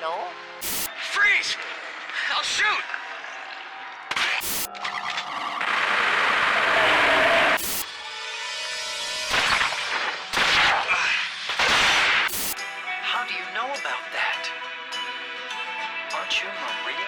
Ano? Freeze! I'll shoot! How do you know about that? Aren't you Maria?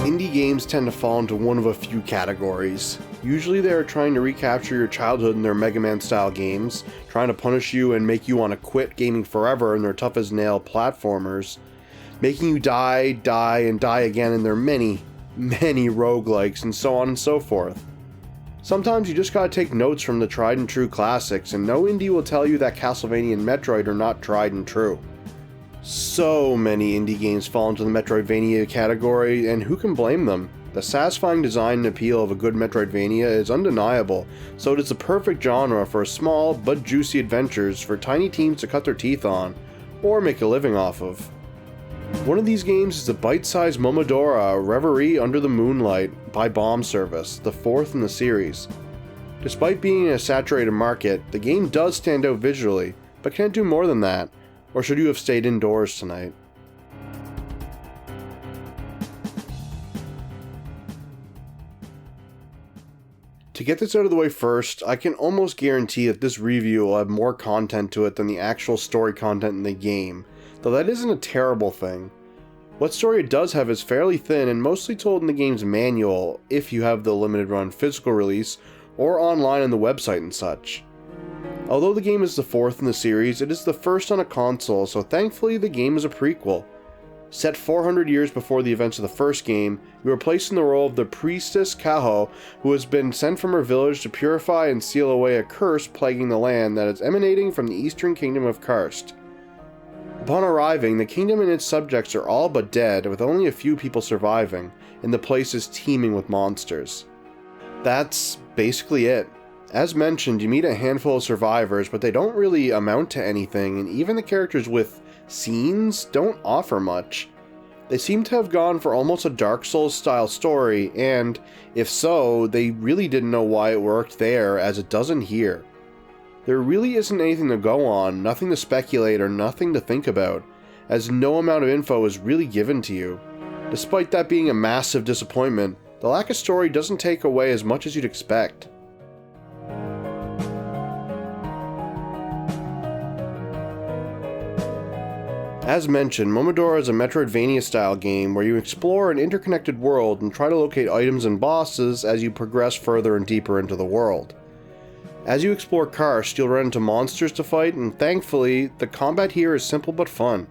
Indie games tend to fall into one of a few categories. Usually they are trying to recapture your childhood in their Mega Man style games, trying to punish you and make you want to quit gaming forever in their tough as nail platformers, making you die, and die again in their many roguelikes, and so on and so forth. Sometimes you just gotta take notes from the tried and true classics, and no indie will tell you that Castlevania and Metroid are not tried and true. So many indie games fall into the Metroidvania category, and who can blame them? The satisfying design and appeal of a good Metroidvania is undeniable, so it is the perfect genre for small but juicy adventures for tiny teams to cut their teeth on, or make a living off of. One of these games is the bite-sized Momodora Reverie Under the Moonlight by Bomb Service, the fourth in the series. Despite being in a saturated market, the game does stand out visually, but can't do more than that. Or should you have stayed indoors tonight? To get this out of the way first, I can almost guarantee that this review will have more content to it than the actual story content in the game, though that isn't a terrible thing. What story it does have is fairly thin and mostly told in the game's manual, if you have the limited run physical release, or online on the website and such. Although the game is the fourth in the series, it is the first on a console, so thankfully the game is a prequel. Set 400 years before the events of the first game, you are placed in the role of the priestess Kaho, who has been sent from her village to purify and seal away a curse plaguing the land that is emanating from the eastern kingdom of Karst. Upon arriving, the kingdom and its subjects are all but dead, with only a few people surviving, and the place is teeming with monsters. That's basically it. As mentioned, you meet a handful of survivors, but they don't really amount to anything, and even the characters with scenes don't offer much. They seem to have gone for almost a Dark Souls style story, and if so, they really didn't know why it worked there as it doesn't here. There really isn't anything to go on, nothing to speculate, or nothing to think about, as no amount of info is really given to you. Despite that being a massive disappointment, the lack of story doesn't take away as much as you'd expect. As mentioned, Momodora is a Metroidvania-style game where you explore an interconnected world and try to locate items and bosses as you progress further and deeper into the world. As you explore Karst, you'll run into monsters to fight, and thankfully, the combat here is simple but fun.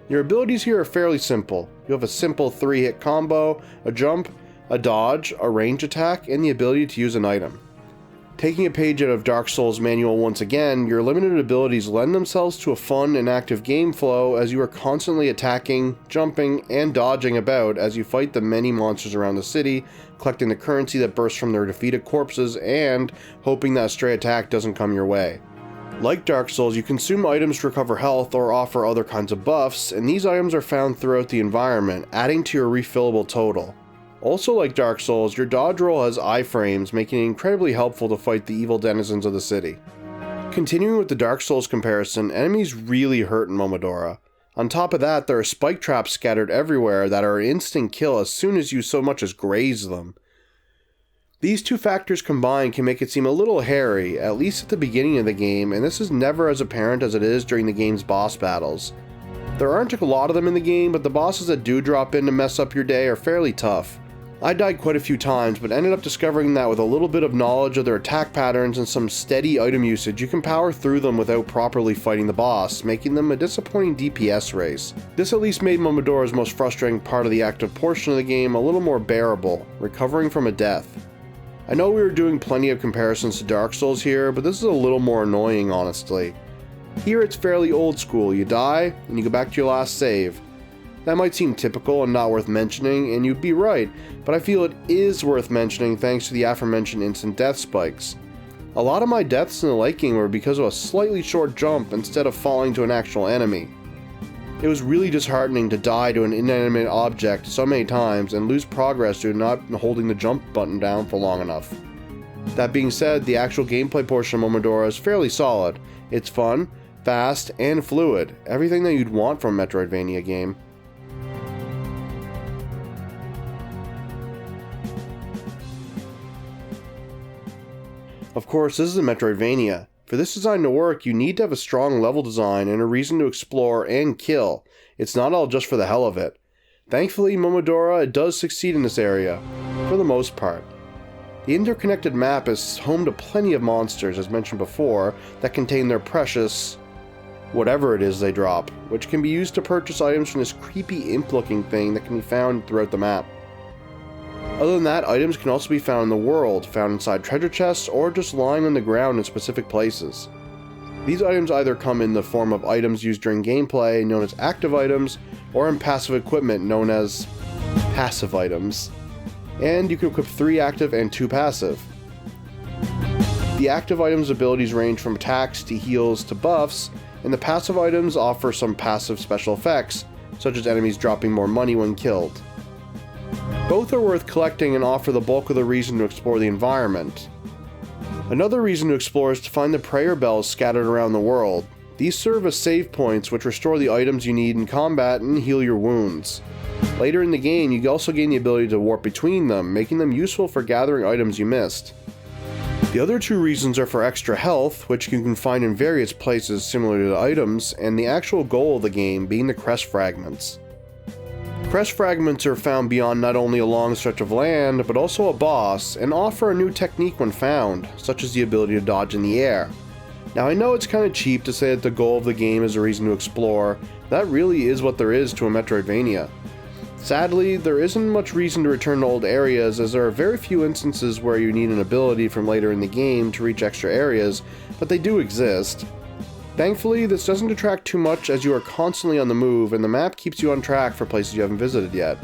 Your abilities here are fairly simple. You have a simple 3-hit combo, a jump, a dodge, a range attack, and the ability to use an item. Taking a page out of Dark Souls' manual once again, your limited abilities lend themselves to a fun and active game flow as you are constantly attacking, jumping, and dodging about as you fight the many monsters around the city, collecting the currency that bursts from their defeated corpses, and hoping that a stray attack doesn't come your way. Like Dark Souls, you consume items to recover health or offer other kinds of buffs, and these items are found throughout the environment, adding to your refillable total. Also like Dark Souls, your dodge roll has iframes, making it incredibly helpful to fight the evil denizens of the city. Continuing with the Dark Souls comparison, enemies really hurt in Momodora. On top of that, there are spike traps scattered everywhere that are an instant kill as soon as you so much as graze them. These two factors combined can make it seem a little hairy, at least at the beginning of the game, and this is never as apparent as it is during the game's boss battles. There aren't a lot of them in the game, but the bosses that do drop in to mess up your day are fairly tough. I died quite a few times, but ended up discovering that with a little bit of knowledge of their attack patterns and some steady item usage, you can power through them without properly fighting the boss, making them a disappointing DPS race. This at least made Momodora's most frustrating part of the active portion of the game a little more bearable, recovering from a death. I know we were doing plenty of comparisons to Dark Souls here, but this is a little more annoying, honestly. Here it's fairly old school. You die, and you go back to your last save. That might seem typical and not worth mentioning, and you'd be right, but I feel it is worth mentioning thanks to the aforementioned instant death spikes. A lot of my deaths in the late game were because of a slightly short jump instead of falling to an actual enemy. It was really disheartening to die to an inanimate object so many times and lose progress due to not holding the jump button down for long enough. That being said, the actual gameplay portion of Momodora is fairly solid. It's fun, fast, and fluid, everything that you'd want from a Metroidvania game. Of course, this is a Metroidvania. For this design to work, you need to have a strong level design and a reason to explore and kill. It's not all just for the hell of it. Thankfully, Momodora does succeed in this area, for the most part. The interconnected map is home to plenty of monsters, as mentioned before, that contain their precious whatever it is they drop, which can be used to purchase items from this creepy imp-looking thing that can be found throughout the map. Other than that, items can also be found in the world, found inside treasure chests, or just lying on the ground in specific places. These items either come in the form of items used during gameplay, known as active items, or in passive equipment, known as passive items. And you can equip 3 active and 2 passive. The active items' abilities range from attacks to heals to buffs, and the passive items offer some passive special effects, such as enemies dropping more money when killed. Both are worth collecting and offer the bulk of the reason to explore the environment. Another reason to explore is to find the prayer bells scattered around the world. These serve as save points which restore the items you need in combat and heal your wounds. Later in the game, you also gain the ability to warp between them, making them useful for gathering items you missed. The other 2 reasons are for extra health, which you can find in various places similar to the items, and the actual goal of the game being the crest fragments. Crest fragments are found beyond not only a long stretch of land, but also a boss, and offer a new technique when found, such as the ability to dodge in the air. Now I know it's kinda cheap to say that the goal of the game is a reason to explore, that really is what there is to a Metroidvania. Sadly, there isn't much reason to return to old areas, as there are very few instances where you need an ability from later in the game to reach extra areas, but they do exist. Thankfully, this doesn't detract too much as you are constantly on the move and the map keeps you on track for places you haven't visited yet.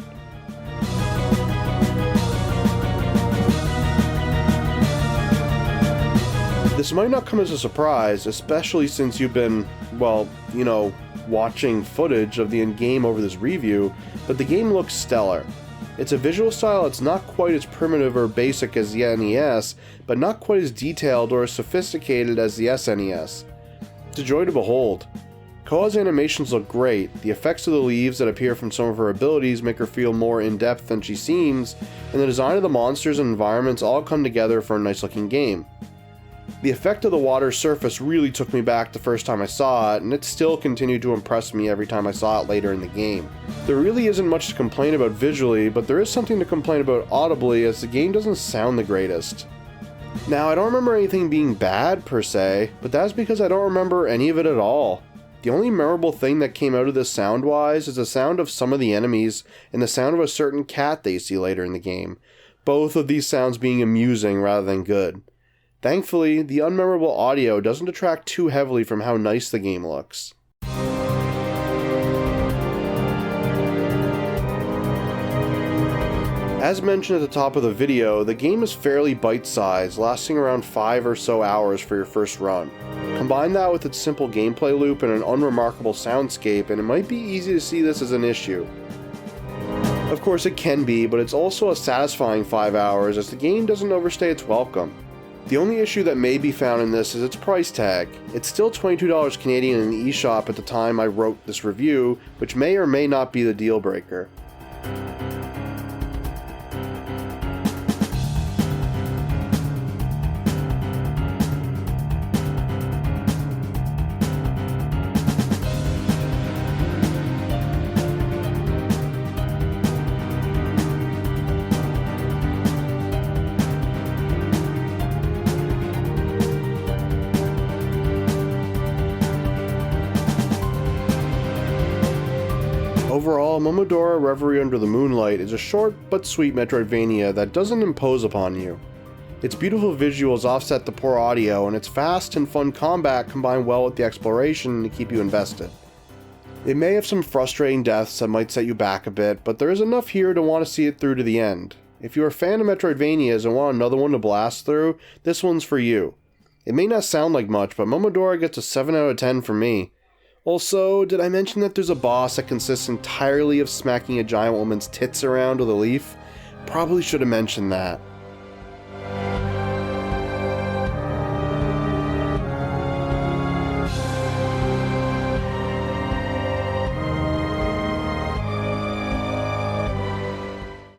This might not come as a surprise, especially since you've been, well, watching footage of the in-game over this review, but the game looks stellar. It's a visual style that's not quite as primitive or basic as the NES, but not quite as detailed or as sophisticated as the SNES. It's a joy to behold. Koa's animations look great, the effects of the leaves that appear from some of her abilities make her feel more in-depth than she seems, and the design of the monsters and environments all come together for a nice looking game. The effect of the water's surface really took me back the first time I saw it, and it still continued to impress me every time I saw it later in the game. There really isn't much to complain about visually, but there is something to complain about audibly as the game doesn't sound the greatest. Now, I don't remember anything being bad per se, but that's because I don't remember any of it at all. The only memorable thing that came out of this sound-wise is the sound of some of the enemies and the sound of a certain cat that you see later in the game, both of these sounds being amusing rather than good. Thankfully, the unmemorable audio doesn't detract too heavily from how nice the game looks. As mentioned at the top of the video, the game is fairly bite-sized, lasting around 5 or so hours for your first run. Combine that with its simple gameplay loop and an unremarkable soundscape, and it might be easy to see this as an issue. Of course it can be, but it's also a satisfying 5 hours as the game doesn't overstay its welcome. The only issue that may be found in this is its price tag. It's still $22 Canadian in the eShop at the time I wrote this review, which may or may not be the deal breaker. Overall, Momodora Reverie Under the Moonlight is a short but sweet Metroidvania that doesn't impose upon you. Its beautiful visuals offset the poor audio, and its fast and fun combat combine well with the exploration to keep you invested. It may have some frustrating deaths that might set you back a bit, but there is enough here to want to see it through to the end. If you're a fan of Metroidvanias and want another one to blast through, this one's for you. It may not sound like much, but Momodora gets a 7 out of 10 for me. Also, did I mention that there's a boss that consists entirely of smacking a giant woman's tits around with a leaf? Probably should have mentioned that.